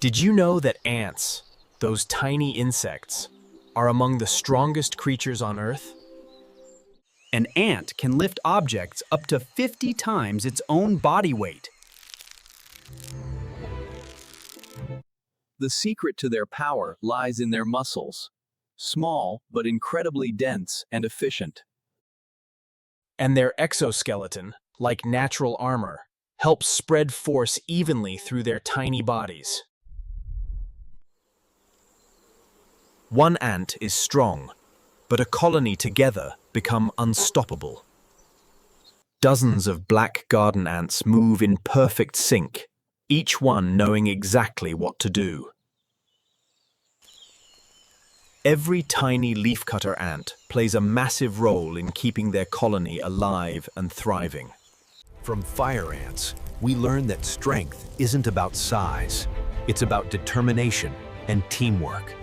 Did you know that ants, those tiny insects, are among the strongest creatures on Earth? An ant can lift objects up to 50 times its own body weight. The secret to their power lies in their muscles. Small, but incredibly dense and efficient. And their exoskeleton, like natural armor, helps spread force evenly through their tiny bodies. One ant is strong, but a colony together become unstoppable. Dozens of black garden ants move in perfect sync, each one knowing exactly what to do. Every tiny leafcutter ant plays a massive role in keeping their colony alive and thriving. From fire ants, we learn that strength isn't about size. It's about determination and teamwork.